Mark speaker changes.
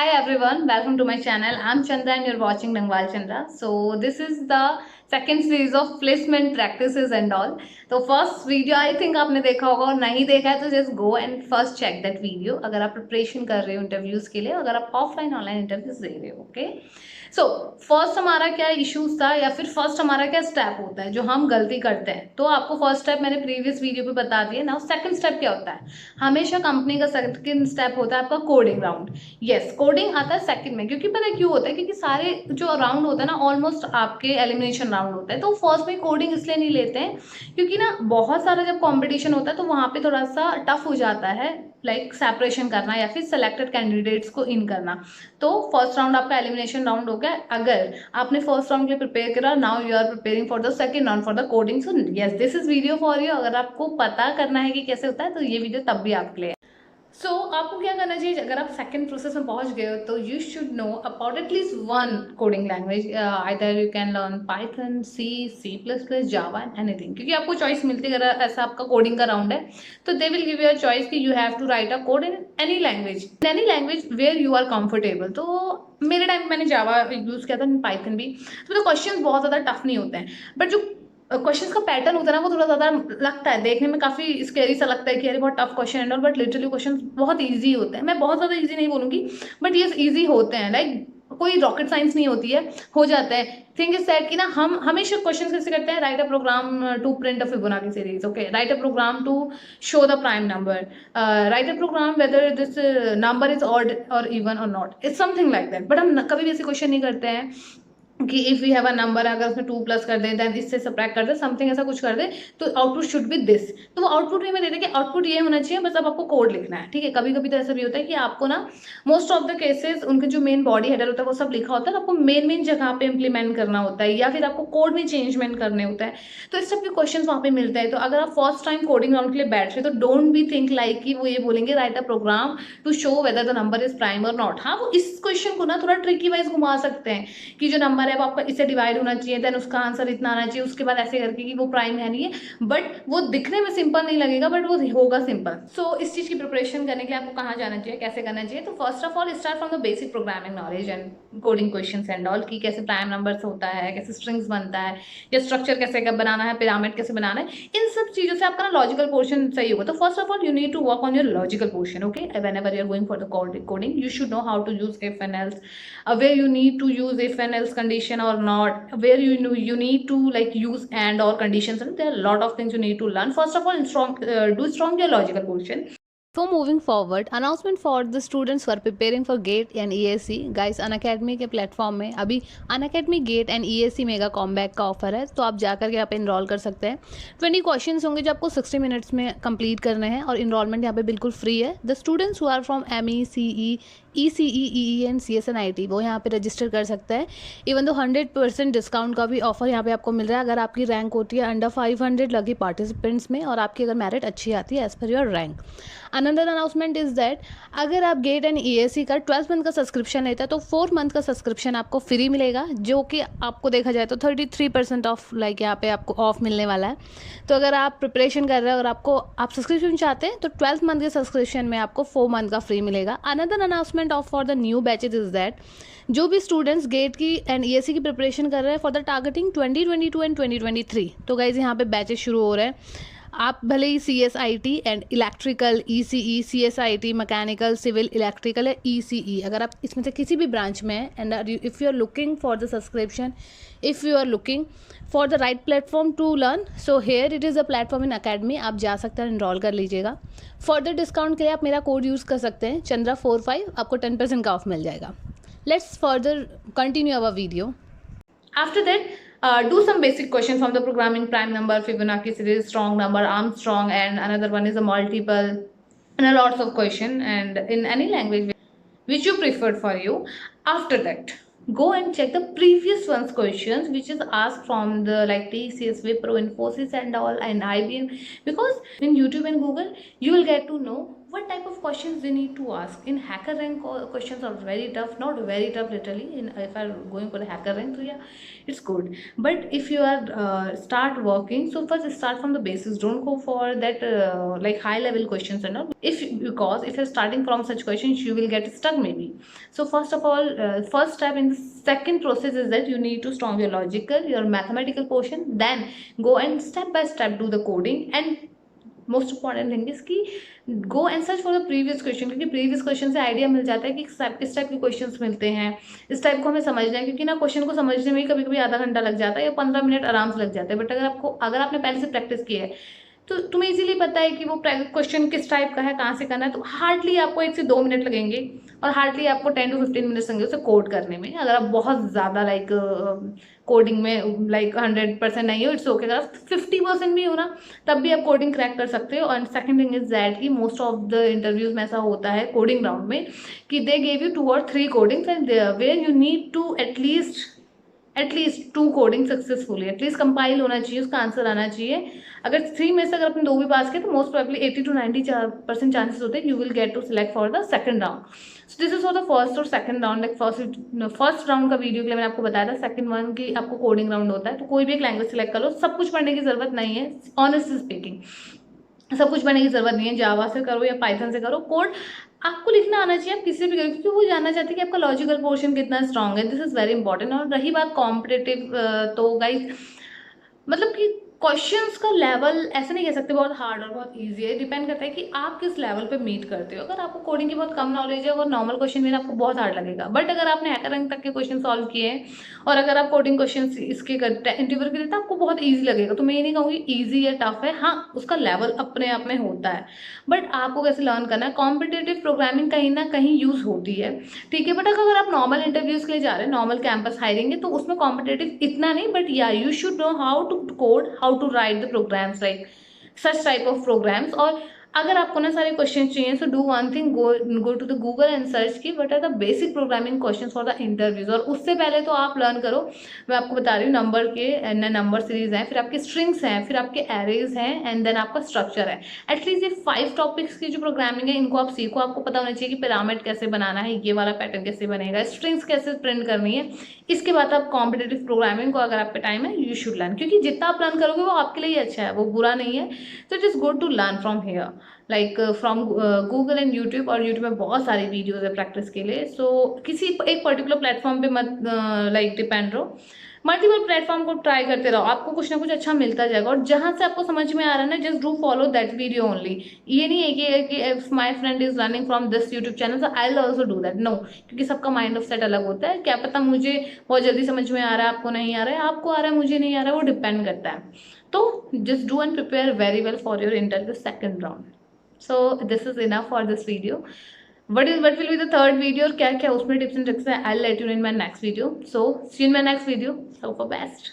Speaker 1: Hi everyone, welcome to my channel. I'm Chandra and you're watching Dangwal Chandra. So this is the second series of placement practices and all. तो first video I think आपने देखा होगा और नहीं देखा है तो just go and first check that video अगर आप प्रिपरेशन कर रहे हो इंटरव्यूज के लिए, अगर आप ऑफलाइन ऑनलाइन इंटरव्यूज दे रहे हो. ओके, सो फर्स्ट हमारा क्या इश्यूज था या फिर फर्स्ट हमारा क्या स्टेप होता है जो हम गलती करते हैं. तो आपको फर्स्ट स्टेप मैंने प्रीवियस वीडियो पे बता दिया. नाउ सेकंड स्टेप क्या होता है. हमेशा कंपनी का सेकंड स्टेप होता है आपका कोडिंग राउंड. यस, कोडिंग आता है सेकंड में, क्योंकि पता है क्यों होता है, क्योंकि सारे जो राउंड होता है ना ऑलमोस्ट आपके एलिमिनेशन राउंड होता है. तो फर्स्ट में कोडिंग इसलिए नहीं लेते हैं क्योंकि ना बहुत सारा जब कंपटीशन होता है तो वहां पे थोड़ा सा टफ हो जाता है, लाइक सेपरेशन करना या फिर सिलेक्टेड कैंडिडेट्स को इन करना. तो फर्स्ट राउंड आपका एलिमिनेशन राउंड हो गया. अगर आपने फर्स्ट राउंड के लिए प्रिपेयर करा, now you are preparing for the second round for the coding. So yes, this is video for you. अगर आपको पता करना है कि कैसे होता है तो ये वीडियो तब भी आपके लिए. सो आपको क्या करना चाहिए, अगर आप सेकंड प्रोसेस में पहुंच गए हो तो you should know about at least one coding language. Either you can learn Python, C plus plus, Java and anything. क्योंकि आपको चॉइस मिलती है अगर ऐसा आपका कोडिंग का राउंड है तो they will give you a choice कि you have to write a code in any language where you are comfortable. तो मेरे टाइम मैंने जावा यूज किया था, पाइथन भी. तो क्वेश्चन बहुत ज़्यादा टफ नहीं होते हैं, बट जो क्वेश्चंस का पैटर्न होता है ना वो थोड़ा ज़्यादा लगता है देखने में, काफ़ी स्कैरी सा लगता है कि अरे बहुत tough question and all, but literally question बहुत इजी होते हैं. मैं बहुत ज़्यादा इजी नहीं बोलूँगी बट ये इजी होते हैं. लाइक कोई रॉकेट साइंस नहीं होती है, हो जाता है. थिंग इज दैट कि ना हम हमेशा क्वेश्चन कैसे करते हैं, write a program to print a Fibonacci series. Okay, write a program to show the prime number, write a program whether this number is odd और इवन और not. It's something like that. But हम कभी भी ऐसे question नहीं करते हैं कि if we have a number, अगर उसमें 2 प्लस कर दें देन इससे सब्ट्रैक्ट कर दे, समथिंग ऐसा कुछ कर दे तो आउटपुट शुड बी दिस. तो वो आउटपुट में देते कि आउटपुट ये होना चाहिए, बस अब आपको कोड लिखना है. ठीक है, कभी कभी तो ऐसा भी होता है कि आपको ना मोस्ट ऑफ द केसेस उनके जो मेन बॉडी हेडर होता है वो सब लिखा होता है, आपको मेन जगह पे इंप्लीमेंट करना होता है या फिर आपको कोड में चेंजमेंट करने होता है. तो इस सब के क्वेश्चन वहाँ पे मिलते हैं. तो अगर आप फर्स्ट टाइम कोडिंग राउंड के लिए बैठ रहे तो डोंट बी थिंक लाइक कि वो ये बोलेंगे write a program to show whether the number is prime और नॉट. हाँ, वो इस क्वेश्चन को ना थोड़ा ट्रिकी वाइज घुमा सकते हैं कि जो नंबर है वो आपका इससे डिवाइड होना चाहिए, देन उसका आंसर इतना आना चाहिए, उसके बाद ऐसे करके कि वो प्राइम है नहीं है. बट वो दिखने में सिंपल नहीं लगेगा बट वो होगा सिंपल. सो इस चीज की प्रिपरेशन करने के लिए आपको कहाँ जाना चाहिए, कैसे करना चाहिए. तो first of all start from the basic programming knowledge and coding questions and all, कि कैसे प्राइम नंबर्स होता है, कैसे स्ट्रिंग्स बनता है, या स्ट्रक्चर कैसे बनाना है, पिरामिड कैसे बनाना है. इन सब चीजों से आपका ना लॉजिकल पोर्शन सही होगा. तो first of all you need to work on your logical portion. Okay, whenever you're going for the coding you should know how to use if and else, where you need to use if and else condition or not, where you know you need to like use and or conditions, and there are a lot of things you need to learn. First of all, do strong your logical portion.
Speaker 2: So moving forward, announcement for the students who are preparing for GATE and EAC. guys, Unacademy के platform में अभी Unacademy GATE and EAC mega comeback का offer है, तो आप जाकर के यहाँ पे इनरोल कर सकते हैं. 20 क्वेश्चंस होंगे जो आपको 60 मिनट्स में कंप्लीट करने हैं और इनरोलमेंट यहाँ पे बिल्कुल फ्री है. The students who are from ME, CE, ECE, EE and CSNIT वो यहाँ पे रजिस्टर कर सकते हैं. इवन दो 100% डिस्काउंट का भी ऑफर यहाँ पे आपको मिल रहा है अगर आपकी रैंक होती है अंडर 500 लगी पार्टिसिपेंट्स में और आपकी अगर मेरिट अच्छी आती है as per your rank. Another announcement is that अगर आप गेट एंड EAC का 12 मंथ का सब्सक्रिप्शन लेते हैं तो 4 मंथ का सब्सक्रिप्शन आपको फ्री मिलेगा, जो कि आपको देखा जाए तो 33% ऑफ लाइक यहाँ पे आपको ऑफ मिलने वाला है. तो अगर आप प्रिपरेशन कर रहे हो और आप सब्सक्रिप्शन चाहते हैं तो 12 मंथ के सब्सक्रिप्शन में आपको 4 मंथ का फ्री मिलेगा. Another announcement of for the new batches is that जो भी स्टूडेंट्स गेट की एंड EAC की प्रिपरेशन कर रहे हैं फॉर द टारगेटिंग 2022 एंड 2023, तो गाइज यहाँ पे बैचेज शुरू हो रहे हैं. आप भले ही CSIT and electrical, ECE, CSIT mechanical, civil, electrical या ECE, अगर आप इसमें से किसी भी ब्रांच में हैं and if you are looking for the subscription, if you are looking for the right platform to learn, so here it is a platform in academy. आप जा सकते हैं, इनरोल कर लीजिएगा. फर्दर डिस्काउंट के लिए आप मेरा कोड यूज़ कर सकते हैं Chandra45, आपको 10% का ऑफ मिल जाएगा. Let's further continue our video.
Speaker 1: After that, do some basic questions from the programming: prime number, Fibonacci series, strong number, Armstrong, and another one is a multiple, and a lots of question, and in any language which you preferred for you. After that, go and check the previous one's questions which is asked from the like TCS, Wipro, Infosys and all, and IBM, because in YouTube and Google you will get to know what type of questions they need to ask. In hacker rank questions are very tough, not very tough literally, if I'm going for the hacker rank, so yeah, it's good. But if you are start working, so first start from the basics, don't go for that like high level questions and all, because if you're starting from such questions you will get stuck maybe. So first of all, first step in the second process is that you need to strong your logical, your mathematical portion, then go and step by step do the coding. And most important thing is कि go and search for the previous question, क्योंकि previous question से idea मिल जाता है कि किस type के questions मिलते हैं, इस टाइप को हमें समझना है, क्योंकि ना क्वेश्चन को समझने में ही कभी कभी आधा घंटा लग जाता है या 15 मिनट आराम से लग जाता है। बट अगर आपने पहले से प्रैक्टिस की है तो तुम्हें इजीली पता है कि वो क्वेश्चन किस टाइप का है, कहाँ से करना है, तो हार्डली आपको 1 से 2 मिनट लगेंगे और हार्डली आपको 10 to 15 मिनट्स लगेंगे उसे कोड करने में। अगर आप बहुत ज़्यादा लाइक कोडिंग में लाइक 100% नहीं हो, इट्स ओके। अगर आप 50% भी हो ना, तब भी आप कोडिंग क्रैक कर सकते हो। और सेकंड थिंग इज दैट कि मोस्ट ऑफ द इंटरव्यूज में ऐसा होता है कोडिंग राउंड में कि they gave you 2 or 3 codings and where you need to at least 2 coding successfully, at least compile होना चाहिए, उसका आंसर आना चाहिए। अगर 3 में से अगर आपने 2 भी पास किया तो मोस्ट प्रोबेबली 80 to 90% चांसेस होते हैं you will get to select for the second round. So this is for the first और second round. Like first round का वीडियो के लिए मैंने आपको बताया था, सेकंड वन की आपको कोडिंग राउंड होता है। तो कोई भी एक लैंग्वेज सिलेक्ट कर लो, सब कुछ पढ़ने की जरूरत नहीं है, ऑनेस्टली स्पीकिंग सब कुछ पढ़ने की जरूरत नहीं है। जावा से करो या पाइथन से करो, कोड आपको लिखना आना चाहिए, आप किसी से भी करो, क्योंकि वो जानना चाहते हैं कि आपका लॉजिकल पोर्शन कितना स्ट्रांग है। This is very important. और रही बात कॉम्पिटेटिव, तो गाइस मतलब कि क्वेश्चंस का लेवल ऐसे नहीं कह सकते बहुत हार्ड और बहुत इजी है, डिपेंड करता है कि आप किस लेवल पे मीट करते हो। अगर आपको कोडिंग की बहुत कम नॉलेज है और नॉर्मल क्वेश्चन में आपको बहुत हार्ड लगेगा, बट अगर आपने हैकर रैंक तक के क्वेश्चन सॉल्व किए हैं और अगर आप कोडिंग क्वेश्चन इसके इंटरव्यू के लिए, तो आपको बहुत ईजी लगेगा। तो मैं ये नहीं कहूँगी ईजी या टफ है, हाँ उसका लेवल अपने आप में होता है, बट आपको कैसे लर्न करना है। कॉम्पिटेटिव प्रोग्रामिंग कहीं ना कहीं यूज होती है, ठीक है, बट अगर आप नॉर्मल इंटरव्यूज के लिए जा रहे हैं, नॉर्मल कैंपस हायरिंग है, तो उसमें कॉम्पिटेटिव इतना नहीं, बट या you should know how to code, how to write the programs, like such type of programs। और अगर आपको ना सारे क्वेश्चन चाहिए, so do one thing, go to the Google and search की what are the basic programming question for the interviews. और उससे पहले तो आप लर्न करो, मैं आपको बता रही हूँ, नंबर के नंबर सीरीज हैं, फिर आपके स्ट्रिंग्स हैं, फिर आपके एरेज हैं, एंड देन आपका स्ट्रक्चर है। एटलीस्ट ये 5 टॉपिक्स की जो प्रोग्रामिंग है इनको आप सीखो। आपको पता होना चाहिए कि पिरामिड कैसे बनाना है, ये वाला पैटर्न कैसे बनेगा, स्ट्रिंग्स कैसे प्रिंट करनी है। इसके बाद आप कॉम्पिटेटिव प्रोग्रामिंग को, अगर आप पे टाइम है, यू शुड लर्न, क्योंकि जितना आप लर्न करोगे वो आपके लिए अच्छा है, वो बुरा नहीं है। तो it is good to learn from here, like from Google and YouTube. और यूट्यूब में बहुत सारी वीडियोज है प्रैक्टिस के लिए। सो किसी एक पर्टिकुलर प्लेटफॉर्म पे मत लाइक डिपेंड रहो, मल्टीपल प्लेटफॉर्म को ट्राई करते रहो, आपको कुछ ना कुछ अच्छा मिलता जाएगा। और जहां से आपको समझ में आ रहा है ना, just do follow that video only. ये नहीं है कि if my friend is learning from this YouTube channel so I will also do that, no, क्योंकि सबका माइंड ऑफ सेट अलग होता है। क्या पता मुझे बहुत जल्दी समझ में आ रहा है, आपको नहीं आ रहा है, आपको आ रहा है मुझे नहीं आ रहा है, वो डिपेंड करता है। तो just do and prepare very well for your interview second round. So this is enough for this video. What will be the third video और क्या क्या उसमें tips and tricks है, I'll let you know in my next video. So see you in my next video. Hope for best.